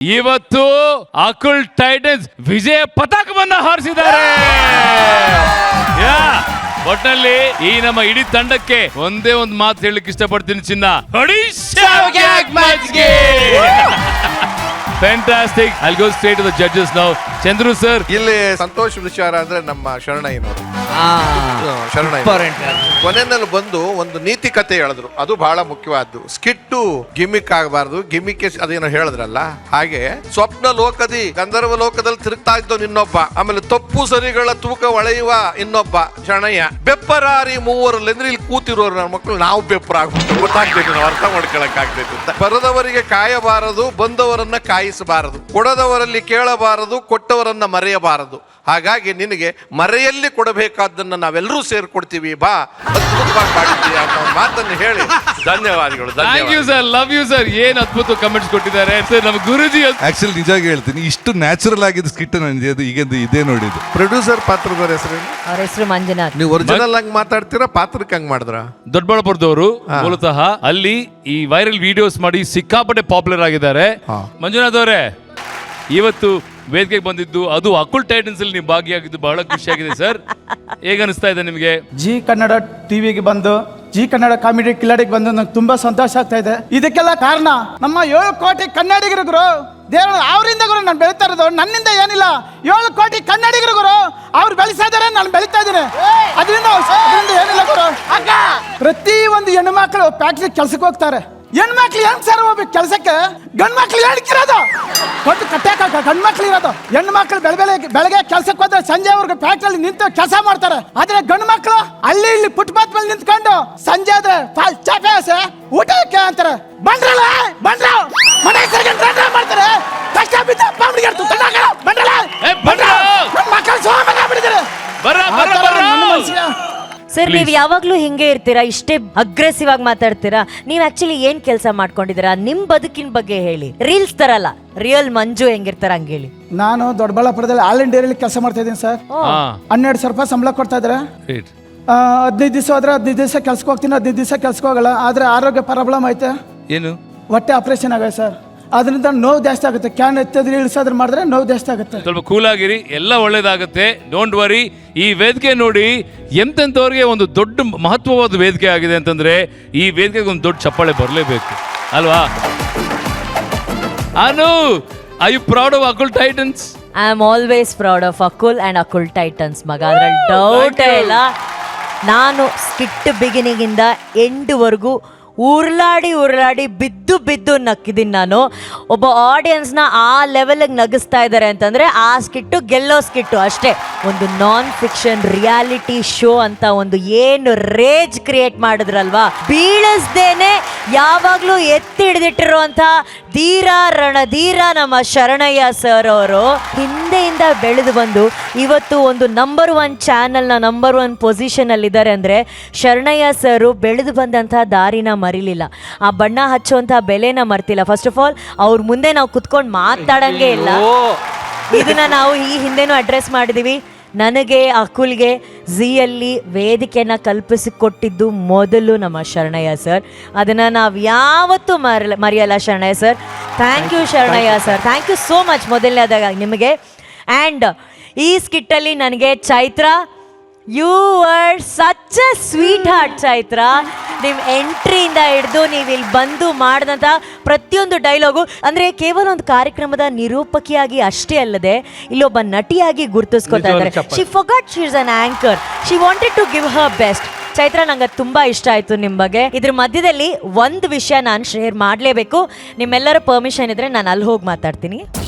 ಇವತ್ತು ಅಕುಲ್ ಟೈಟನ್ಸ್ ವಿಜಯ ಪತಾಕವನ್ನ ಹಾರಿಸಿದ್ದಾರೆ. ಒಟ್ನಲ್ಲಿ ಈ ನಮ್ಮ ಇಡೀ ತಂಡಕ್ಕೆ ಒಂದೇ ಒಂದು ಮಾತು ಹೇಳಲಿಕ್ಕೆ ಇಷ್ಟಪಡ್ತೀನಿ ಚಿನ್ನ. Fantastic. I'll go straight to the judges now. Chandru sir, ಇಲ್ಲಿ ಸಂತೋಷ ವಿಚಾರ ಅಂದ್ರೆ ನಮ್ಮ ಶರಣಯ್ಯನವರು ಕೊನೆಯಲ್ಲಿ ಬಂದು ಒಂದು ನೀತಿ ಕತೆ ಹೇಳಿದ್ರು. ಅದು ಬಹಳ ಮುಖ್ಯವಾದ್ದು. ಸ್ಕಿಟ್ಟು ಗಿಮಿಕ್ ಆಗಬಾರ್ದು, ಗಿಮಿಕ್ ಅದೇನೋ ಹೇಳಿದ್ರಲ್ಲ ಹಾಗೆ. ಸ್ವಪ್ನ ಲೋಕದಿ ಗಂಧರ್ವ ಲೋಕದಲ್ಲಿ ತಿರುಗ್ತಾ ಇದ್ದವ್ ಇನ್ನೊಬ್ಬ, ಆಮೇಲೆ ತಪ್ಪು ಸರಿಗಳ ತೂಕ ಒಳೆಯುವ ಇನ್ನೊಬ್ಬ ಶರಣಯ್ಯ. ಬೆಪ್ಪರಾರಿ ಮೂವರಲ್ಲಿ ಅಂದ್ರೆ ಇಲ್ಲಿ ಕೂತಿರೋರು ನನ್ನ ಮಕ್ಕಳು ನಾವು ಬೆಪ್ಪರಾಗ್ಬಿಟ್ಟು ಗೊತ್ತಾಗ್ಬೇಕು, ನಾವು ಅರ್ಥ ಮಾಡ್ಕೊಳಕ್ ಆಗ್ಬೇಕು ಅಂತ. ಬರದವರಿಗೆ ಕಾಯಬಾರದು, ಬಂದವರನ್ನ ಕಾಯಿಸಬಾರದು, ಕೊಡದವರಲ್ಲಿ ಕೇಳಬಾರದು, ಕೊಟ್ಟವರನ್ನ ಮರೆಯಬಾರದು. ಹಾಗಾಗಿ ನಿನಗೆ ಮರೆಯಲ್ಲಿ ಕೊಡಬೇಕಾದ್ದನ್ನ ನಾವೆಲ್ಲರೂ ಸೇರ್ಕೊಡ್ತೀವಿ, ಬಾ ಅದ್ಭುತವಾಗಿ ಮಾಡಿದ್ದೀವಿ ಅಂತ ಒಂದು ಮಾತನ್ನು ಹೇಳಿ ಧನ್ಯವಾದಗಳು. Thank you sir, love you sir. ಏನ್ ಅದ್ಭುತ ಕಮೆಂಟ್ಸ್ ಕೊಟ್ಟಿದ್ದಾರೆ ಸರ್ ನಮ್ಮ ಗುರುಜಿ. ಆಕ್ಚುಲಿ ನಿಜವಾಗಿ ಹೇಳ್ತೀನಿ, ಇಷ್ಟು ನ್ಯಾಚುರಲ್ ಆಗಿದ್ದು ಸ್ಕಿಟ್ ನನಗೆ ಈಗ ಇದೇ ನೋಡಿದ್ದು. ಪ್ರೊಡ್ಯೂಸರ್ ಪಾತ್ರದವ್ರ ಹೆಸರು? ಅವ್ರ ಹೆಸರು ಮಂಜುನಾಥ್. ನೀವು ಒರಿಜಿನಲ್ ಆಗಿ ಮಾತಾಡ್ತೀರಾ, ಪಾತ್ರಕ್ಕೆ ಹಂಗ್ ಮಾಡಿದ್ರ? ದೊಡ್ಡಬಳ್ಳಾಪುರದವರು ಮೂಲತಃ. ಅಲ್ಲಿ ಈ ವೈರಲ್ ವಿಡಿಯೋಸ್ ಮಾಡಿ ಸಿಕ್ಕಾಪಟ್ಟೆ ಪಾಪ್ಯುಲರ್ ಆಗಿದ್ದಾರೆ. ಮಂಜುನಾಥ್ ಅವರೇ, ಇವತ್ತು ವೇದಿಕೆಗೆ ಬಂದಿದ್ದು ಅದು ಅಕುಲ್ ಟೈಟನ್ಸ್ ಅಲ್ಲಿ ನೀವು ಭಾಗಿಯಾಗಿದ್ದು ಬಹಳ ಖುಷಿಯಾಗಿದೆ ಸರ್. ಹೇಗೆ ಅನಿಸ್ತಾ ಇದೆ ನಿಮಗೆ? ಜಿ ಕನ್ನಡ ಟಿವಿಗೆ ಬಂದು, ಜಿ ಕನ್ನಡ ಕಾಮಿಡಿ ಕಿಲಾಡಿಗೆ ಬಂದು ನಂಗೆ ತುಂಬಾ ಸಂತೋಷ ಆಗ್ತಾ ಇದೆ. ಇದಕ್ಕೆಲ್ಲ ಕಾರಣ ನಮ್ಮ 7 ಕೋಟಿ ಕನ್ನಡಿಗರು ಗುರು. ದೇವರು ಅವರಿಂದ ಗುರು ನಾನು ಬೆಳೀತಾ ಇರೋದು, ನನ್ನಿಂದ ಏನಿಲ್ಲ. 7 ಕೋಟಿ ಕನ್ನಡಿಗರು ಗುರು, ಅವ್ರು ಬೆಳೆಸ್ತಾ ಇದಾರೆ, ನಾನು ಬೆಳೀತಾ ಇದ್ದೀನಿ. ಅದರಿಂದ ಏನಿಲ್ಲ ಗುರು. ಪ್ರತಿ ಒಂದು ಹೆಣ್ಣು ಮಕ್ಕಳು ಫ್ಯಾಕ್ಟ್ರಿ ಕೆಲ್ಸಕ್ಕೆ ಹೋಗ್ತಾರೆ. ಹೆಣ್ಮಕ್ಳು ಹೆಂಗ್ ಸರ್ ಹೋಗ್ಬೇಕು ಕೆಲ್ಸಕ್ಕೆ? ಗಂಡ್ ಮಕ್ಳು ಹೇಳ್ಕಿರೋದು ಕೊಟ್ಟು ಕಟ್ಟಾಕ ಗಂಡ್ ಮಕ್ಳು ಇರೋದು. ಹೆಣ್ಣು ಮಕ್ಳು ಬೆಳಗ್ಗೆ ಕೆಲ್ಸಕ್ಕೆ ಹೋದ್ರೆ ಸಂಜೆವರೆಗೂ ಫ್ಯಾಕ್ಟ್ರಿ ನಿಂತು ಕೆಲಸ ಮಾಡ್ತಾರೆ. ಆದ್ರೆ ಗಂಡು ಮಕ್ಳು ಅಲ್ಲಿ ಇಲ್ಲಿ ಫುಟ್ಪಾತ್ ಮೇಲೆ ನಿಂತ್ಕೊಂಡು ಸಂಜೆ ಆದ್ರೆ ಊಟಕ್ಕೆ ಅಂತಾರೆ. ಬಂದ್ರಲ್ಲ ಬಂದ್ರ ಮನೆ ಮಾಡ್ತಾರೆ. ಕಷ್ಟ ಬಿದ್ದ ಮಕ್ಕಳು ಸೋಮಂಗ ಬಿಡಿದ್ದಾರೆ. ಸರ್, ನೀವು ಯಾವಾಗ್ಲೂ ಹಿಂಗೆ ಇರ್ತೀರಾ, ಇಷ್ಟೇ ಅಗ್ರೆಸಿವ್ ಆಗಿ ಮಾತಾಡ್ತೀರಾ? ನೀವ್ ಆಕ್ಚುಲಿ ಏನ್ ಕೆಲಸ ಮಾಡ್ಕೊಂಡಿದ್ದೀರಾ? ನಿಮ್ ಬದುಕಿನ ಬಗ್ಗೆ ಹೇಳಿ. ರೀಲ್ಸ್ ತರಲ್ಲ, ರಿಯಲ್ ಮಂಜು ಹೆಂಗಿರ್ತಾರ ಹಂಗ ಹೇಳಿ. ನಾನು ದೊಡ್ಡಬಳ್ಳಾಪುರದಲ್ಲಿ ಆಲ್ ಇಂಡಿಯಾದಲ್ಲಿ ಕೆಲಸ ಮಾಡ್ತಾ ಇದ್ದೀನಿ ಸರ್. 12,000 ರೂಪಾಯಿ ಸಂಬಳ ಕೊಡ್ತಾ ಇದ್ದಾರೆ. 15 ದಿವಸ ಹೋದ್ರೆ 15 ದಿವಸ ಕೆಲ್ಸಕ್ಕೆ ಹೋಗ್ತೀನಿ, 15 ದಿವಸ ಕೆಲ್ಸಕ್ಕೆ ಹೋಗಲ್ಲ. ಆದ್ರೆ ಆರೋಗ್ಯ ಪ್ರಾಬ್ಲಮ್ ಐತೆ. ಏನು? ಹೊಟ್ಟೆ ಆಪರೇಷನ್ ಆಗಿದೆ ಸರ್. ಅದರಿಂದ ನೋವು ಜಾಸ್ತಿ ಆಗುತ್ತೆ. ಕ್ಯಾನ್ ಎತ್ತದ್ರೆ ಇಳಿಸೋದ್ರ ಮಾಡಿದ್ರೆ ನೋವು ಜಾಸ್ತಿ ಆಗುತ್ತೆ. ಸ್ವಲ್ಪ ಕೂಲ್ ಆಗಿರಿ, ಎಲ್ಲ ಒಳ್ಳೇದಾಗುತ್ತೆ. Don't worry. ಈ ವೇದಿಕೆ ನೋಡಿ ಎಂತೆಂಥವ್ರಿಗೆ ಒಂದು ದೊಡ್ಡ ಮಹತ್ವವಾದ ವೇದಿಕೆ ಆಗಿದೆ ಅಂತಂದ್ರೆ ಈ ವೇದಿಕೆಗೆ ಒಂದು ದೊಡ್ಡ ಚಪ್ಪಾಳೆ ಬರಲೇಬೇಕು ಅಲ್ವಾ? ಅನು, are you proud of Akul Titans? I am always proud of Akul and Akul Titans ಮಗ, ಅದ್ರಲ್ಲಿ ಡೌಟ್ ಇಲ್ಲ. ನಾನು ಸ್ಕಿಟ್ ಬಿಗಿನಿಂಗ್ ಇಂದ ಎಂಡ್ ವರೆಗೂ ಉರುಳಾಡಿ ಬಿದ್ದು ನಕ್ಕಿದ್ದೀನಿ ನಾನು. ಒಬ್ಬ ಆಡಿಯನ್ಸ್ನ ಆ ಲೆವೆಲ್ಗೆ ನಗಿಸ್ತಾ ಇದ್ದಾರೆ ಅಂತಂದರೆ ಆ ಸ್ಕಿಟ್ಟು ಗೆಲ್ಲೋ ಸ್ಕಿಟ್ಟು ಅಷ್ಟೇ. ಒಂದು ನಾನ್ ಫಿಕ್ಷನ್ ರಿಯಾಲಿಟಿ ಶೋ ಅಂತ ಒಂದು ಏನು ರೇಜ್ ಕ್ರಿಯೇಟ್ ಮಾಡಿದ್ರಲ್ವಾ, ಬೀಳಿಸ್ದೇನೆ ಯಾವಾಗಲೂ ಎತ್ತಿ ಹಿಡಿದಿಟ್ಟಿರುವಂಥ ಧೀರ ರಣಧೀರ ನಮ್ಮ ಶರಣಯ್ಯ ಸರ್ ಅವರು ಹಿಂದೆಯಿಂದ ಬೆಳೆದು ಬಂದು ಇವತ್ತು ಒಂದು ನಂಬರ್ 1 ಚಾನಲ್ನ ನಂಬರ್ 1 ಪೊಸಿಷನಲ್ಲಿದ್ದಾರೆ ಅಂದರೆ ಶರಣಯ್ಯ ಸರು ಬೆಳೆದು ಬಂದಂಥ ದಾರಿನ ಮರಿಲಿಲ್ಲ, ಆ ಬಣ್ಣ ಹಚ್ಚುವಂಥ ಬೆಲೆನ ಮರ್ತಿಲ್ಲ. ಫಸ್ಟ್ ಆಫ್ ಆಲ್ ಅವ್ರ ಮುಂದೆ ನಾವು ಕುತ್ಕೊಂಡು ಮಾತಾಡಂಗೆ ಇಲ್ಲ. ಇದನ್ನ ನಾವು ಈ ಹಿಂದೆನೂ ಅಡ್ರೆಸ್ ಮಾಡಿದೀವಿ. ನನಗೆ ಅಕುಲ್ಗೆ ಝೀಯಲ್ಲಿ ವೇದಿಕೆಯನ್ನು ಕಲ್ಪಿಸಿಕೊಟ್ಟಿದ್ದು ಮೊದಲು ನಮ್ಮ ಶರಣಯ್ಯ ಸರ್. ಅದನ್ನು ನಾವು ಯಾವತ್ತೂ ಮರೆಯಲ್ಲ Sharanayya sir. Thank you Sharanayya sir, thank you so much ಮೊದಲನೇದಾಗಿ ನಿಮಗೆ. ಆ್ಯಂಡ್ ಈ ಸ್ಕಿಟ್ಟಲ್ಲಿ ನನಗೆ Chaitra, you are such a sweetheart Chaitra. ನಿಮ್ಮ ಎಂಟ್ರಿಯಿಂದ ಹಿಡಿದು ನೀವು ಇಲ್ಲಿ ಬಂದು ಮಾಡಿದಂಥ ಪ್ರತಿಯೊಂದು ಡೈಲಾಗು ಅಂದರೆ ಕೇವಲ ಒಂದು ಕಾರ್ಯಕ್ರಮದ ನಿರೂಪಕಿಯಾಗಿ ಅಷ್ಟೇ ಅಲ್ಲದೆ ಇಲ್ಲೊಬ್ಬ ನಟಿಯಾಗಿ ಗುರುತಿಸ್ಕೊತಾ ಇದ್ದಾರೆ. She forgot she is an anchor, she wanted to give her best. Chaitra, ನಂಗೆ ತುಂಬ ಇಷ್ಟ ಆಯಿತು ನಿಮ್ಮ ಬಗ್ಗೆ. ಇದ್ರ ಮಧ್ಯದಲ್ಲಿ ಒಂದು ವಿಷಯ ನಾನು ಶೇರ್ ಮಾಡಲೇಬೇಕು. ನಿಮ್ಮೆಲ್ಲರ ಪರ್ಮಿಷನ್ ಇದ್ದರೆ ನಾನು ಅಲ್ಲಿ ಹೋಗಿ ಮಾತಾಡ್ತೀನಿ.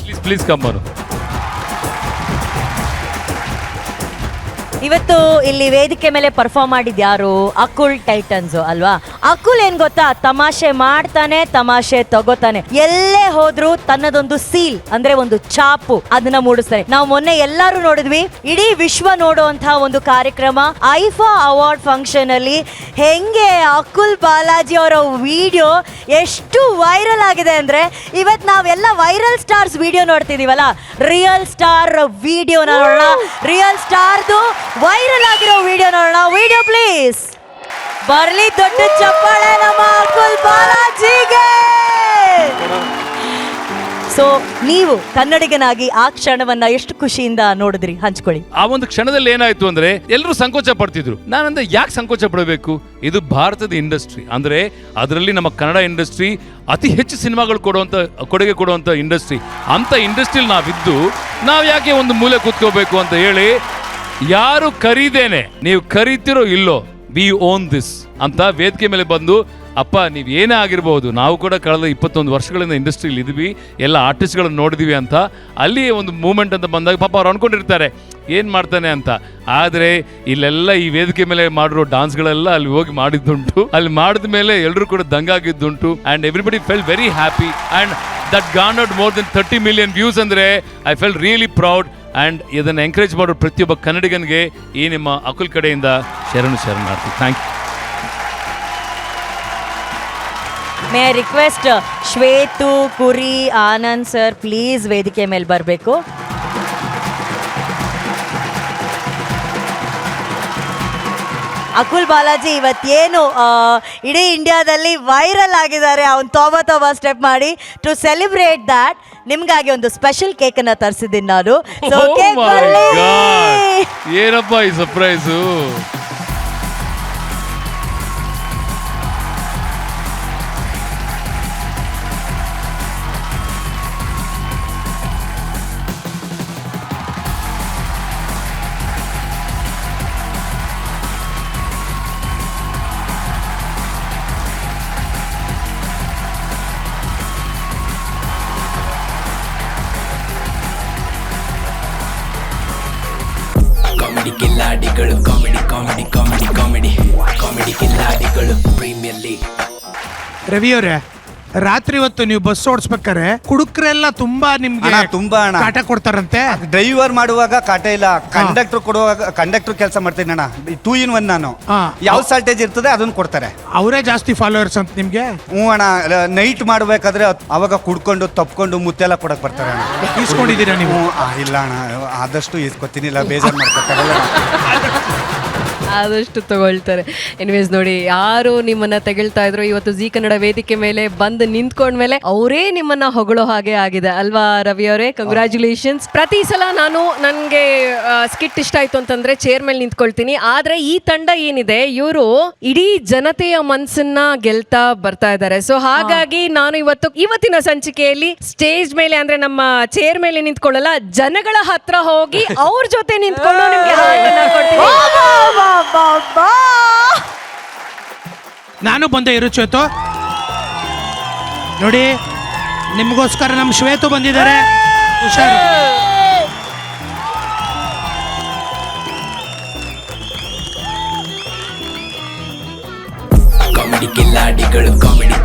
Please come on. ಇವತ್ತು ಇಲ್ಲಿ ವೇದಿಕೆ ಮೇಲೆ ಪರ್ಫಾರ್ಮ್ ಮಾಡಿದ್ ಯಾರು? ಅಕುಲ್ ಟೈಟನ್ಸ್ ಅಲ್ವಾ? ಅಕುಲ್ ಏನ್ ಗೊತ್ತಾ, ತಮಾಷೆ ಮಾಡ್ತಾನೆ, ತಮಾಷೆ ತಗೋತಾನೆ. ಎಲ್ಲೇ ಹೋದ್ರು ತನ್ನದೊಂದು ಸೀಲ್ ಅಂದ್ರೆ ಒಂದು ಛಾಪು ಅದನ್ನ ಮೂಡಿಸ್ತಾನೆ. ನಾವು ಮೊನ್ನೆ ಎಲ್ಲರೂ ನೋಡಿದ್ವಿ, ಇಡೀ ವಿಶ್ವ ನೋಡುವಂತಹ ಒಂದು ಕಾರ್ಯಕ್ರಮ ಐಫಾ ಅವಾರ್ಡ್ ಫಂಕ್ಷನ್ ಅಲ್ಲಿ ಹೆಂಗೆ ಅಕುಲ್ ಬಾಲಾಜಿ ಅವರ ವಿಡಿಯೋ ಎಷ್ಟು ವೈರಲ್ ಆಗಿದೆ ಅಂದ್ರೆ ಇವತ್ತು ನಾವೆಲ್ಲ ವೈರಲ್ ಸ್ಟಾರ್ಸ್ ವಿಡಿಯೋ ನೋಡ್ತಿದೀವಲ್ಲ, ರಿಯಲ್ ಸ್ಟಾರ್ ವಿಡಿಯೋ ನೋಡೋಣ. ರಿಯಲ್ ಸ್ಟಾರ್ದು ವೈರಲ್ ಆಗಿರೋ ವಿಡಿಯೋ ನೋಡೋಣ. ವಿಡಿಯೋ ಪ್ಲೀಸ್ ಬರ್ಲಿ. ದೊಡ್ಡ ಚಪ್ಪಾಳೆ ನಮ್ಮ ಅಕುಲ್ ಬಾಲಾಜಿಗೆ. ಸೊ ನೀವು ಕನ್ನಡಿಗನಾಗಿ ಆ ಕ್ಷಣವನ್ನ ಎಷ್ಟು ಖುಷಿಯಿಂದ ನೋಡಿದ್ರಿ, ಹಂಚ್ಕೊಳ್ಳಿ. ಆ ಒಂದು ಕ್ಷಣದಲ್ಲಿ ಏನಾಯ್ತು ಅಂದ್ರೆ ಎಲ್ಲರೂ ಸಂಕೋಚ ಪಡ್ತಿದ್ರು. ನಾನಂದ್ರೆ ಯಾಕೆ ಸಂಕೋಚ ಪಡಬೇಕು? ಇದು ಭಾರತದ ಇಂಡಸ್ಟ್ರಿ, ಅಂದ್ರೆ ಅದರಲ್ಲಿ ನಮ್ಮ ಕನ್ನಡ ಇಂಡಸ್ಟ್ರಿ ಅತಿ ಹೆಚ್ಚು ಸಿನಿಮಾಗಳು ಕೊಡುಗೆ ಕೊಡುವಂತ ಇಂಡಸ್ಟ್ರಿ. ಅಂತ ಇಂಡಸ್ಟ್ರಿಯಲ್ಲಿ ನಾವಿದ್ದು ನಾವು ಯಾಕೆ ಒಂದು ಮೂಲೆ ಕೂತ್ಕೋಬೇಕು ಅಂತ ಹೇಳಿ, ಯಾರು ಕರೀದೇನೆ ನೀವು ಕರೀತಿರೋ ಇಲ್ಲೋ, ವಿ ಓನ್ ದಿಸ್ ಅಂತ ವೇದಿಕೆ ಮೇಲೆ ಬಂದು, ಅಪ್ಪ ನೀವು ಏನೇ ಆಗಿರ್ಬೋದು, ನಾವು ಕೂಡ ಕಳೆದ 21 ವರ್ಷಗಳಿಂದ ಇಂಡಸ್ಟ್ರಿಯಲ್ಲಿ ಇದ್ವಿ, ಎಲ್ಲ ಆರ್ಟಿಸ್ಟ್ಗಳನ್ನು ನೋಡಿದ್ವಿ ಅಂತ ಅಲ್ಲಿ ಒಂದು ಮೂಮೆಂಟ್ ಅಂತ ಬಂದಾಗ ಪಾಪ ಅವ್ರು ಅನ್ಕೊಂಡಿರ್ತಾರೆ ಏನು ಮಾಡ್ತಾನೆ ಅಂತ. ಆದರೆ ಇಲ್ಲೆಲ್ಲ ಈ ವೇದಿಕೆ ಮೇಲೆ ಮಾಡಿರೋ ಡಾನ್ಸ್ಗಳೆಲ್ಲ ಅಲ್ಲಿ ಹೋಗಿ ಮಾಡಿದ್ದುಂಟು. ಅಲ್ಲಿ ಮಾಡಿದ ಮೇಲೆ ಎಲ್ಲರೂ ಕೂಡ ದಂಗಾಗಿದ್ದುಂಟು. And everybody fell very happy and that garnered more than 30 million views. ಅಂದರೆ I fell really proud. And ಇದನ್ನು ಎಂಕರೇಜ್ ಮಾಡೋ ಪ್ರತಿಯೊಬ್ಬ ಕನ್ನಡಿಗನಿಗೆ ಈ ನಿಮ್ಮ ಅಕುಲ್ ಕಡೆಯಿಂದ ಶರಣಾರ್ಥಿ. Thank you. May I request Shwetu, Kuri, Anand sir please ವೇದಿಕೆ ಮೇಲೆ ಬರಬೇಕು. ಅಕುಲ್ ಬಾಲಾಜಿ ಇವತ್ತೇನು ಇಡೀ ಇಂಡಿಯಾದಲ್ಲಿ ವೈರಲ್ ಆಗಿದ್ದಾರೆ, ಅವ್ನು ತೋಬಾ ಸ್ಟೆಪ್ ಮಾಡಿ. ಟು ಸೆಲೆಬ್ರೇಟ್ ದ್ಯಾಟ್ ನಿಮ್ಗಾಗಿ ಒಂದು ಸ್ಪೆಷಲ್ ಕೇಕ್ ಅನ್ನ ತರಿಸಿದ್ದೀನಿ ನಾನು. So, Oh cake my ಬರ್ಲಿ. God. ಏನಪ್ಪ ಈ ಸರ್ಪ್ರೈಸು? ಕಾಮಿಡಿ ಕಿಲ್ಲಾಡಿಗಳು, comedy comedy comedy comedy comedy ಕಿಲ್ಲಾಡಿಗಳು ಪ್ರೀಮಿಯರ್ ಲೀಗ್. ರವಿ ಅವರೇ, ರಾತ್ರಿ ಹೊತ್ತು ನೀವು ಬಸ್ ಓಡಿಸ್ಬೇಕಾರೆ ಕುಡುಕರೆಲ್ಲ ತುಂಬಾ ನಿಮ್ಗೆ ತುಂಬಾ ಹಣ ಕಾಟ ಕೊಡ್ತಾರಂತೆ. ಡ್ರೈವರ್ ಮಾಡುವಾಗ ಕಾಟ ಇಲ್ಲ, ಕಂಡಕ್ಟರ್ ಕೊಡುವಾಗ ಕಂಡಕ್ಟರ್ ಕೆಲಸ ಮಾಡ್ತೀನಿ ಅಣ್ಣ. 2 in 1 ನಾನು. ಯಾವ ಶಾರ್ಟೇಜ್ ಇರ್ತದೆ ಅದನ್ನ ಕೊಡ್ತಾರೆ. ಅವರೇ ಜಾಸ್ತಿ ಫಾಲೋವರ್ಸ್ ಅಂತ ನಿಮ್ಗೆ. ಹ್ಞೂ ಅಣ್ಣ, ನೈಟ್ ಮಾಡ್ಬೇಕಾದ್ರೆ ಅವಾಗ ಕುಡ್ಕೊಂಡು ತಪ್ಕೊಂಡು ಮುತ್ತೆಲ್ಲ ಕೊಡಕ್ ಬರ್ತಾರೆ ಅಣ್ಣ. ಇಸ್ಕೊಂಡಿದ್ದೀರಾ ನೀವು? ಇಲ್ಲ ಅಣ್ಣ, ಆದಷ್ಟು ಇಸ್ಕೊತೀನಿಲ್ಲ, ಬೇಜಾರು ಮಾಡ್ಕೊತಾರಲ್ಲ. ಆದಷ್ಟು ತಗೊಳ್ತಾರೆ. ಎನಿವೇಸ್ ನೋಡಿ, ಯಾರು ನಿಮ್ಮನ್ನ ತೆಗಳ್ತಾ ಇದ್ರು ಇವತ್ತು ಜಿ ಕನ್ನಡ ವೇದಿಕೆ ಮೇಲೆ ಬಂದು ನಿಂತ್ಕೊಂಡ್ಮೇಲೆ ಅವರೇ ನಿಮ್ಮನ್ನ ಹೊಗಳೋ ಹಾಗೆ ಆಗಿದೆ ಅಲ್ವಾ ರವಿ ಅವರೇ? ಕಂಗ್ರ್ಯಾಚುಲೇಷನ್ಸ್. ಪ್ರತಿ ಸಲ ನನ್ಗೆ ಸ್ಕಿಟ್ ಇಷ್ಟ ಆಯ್ತು ಅಂತಂದ್ರೆ ಚೇರ್ ಮೇಲೆ ನಿಂತ್ಕೊಳ್ತೀನಿ. ಆದ್ರೆ ಈ ತಂಡ ಏನಿದೆ, ಇವರು ಇಡೀ ಜನತೆಯ ಮನ್ಸನ್ನ ಗೆಲ್ತಾ ಬರ್ತಾ ಇದ್ದಾರೆ. ಸೊ ಹಾಗಾಗಿ ನಾನು ಇವತ್ತಿನ ಸಂಚಿಕೆಯಲ್ಲಿ ಸ್ಟೇಜ್ ಮೇಲೆ ಅಂದ್ರೆ ನಮ್ಮ ಚೇರ್ ಮೇಲೆ ನಿಂತ್ಕೊಳ್ಳಲ್ಲ, ಜನಗಳ ಹತ್ರ ಹೋಗಿ ಅವ್ರ ಜೊತೆ ನಿಂತ್ಕೊಂಡು ನಿಮ್ಗೆ ಹಾಡನ್ನ ಕೊಡ್ತೀನಿ. ನಾನು ಬಂದೆ ಇರು ಶ್ವೇತು. ನೋಡಿ, ನಿಮಗೋಸ್ಕರ ನಮ್ಮ ಶ್ವೇತು ಬಂದಿದ್ದಾರೆ. ಹುಷಾರು. ಕಾಮಿಡಿ ಕಿಲ್ಲಾಡಿಗಳು, ಕಾಮಿಡಿ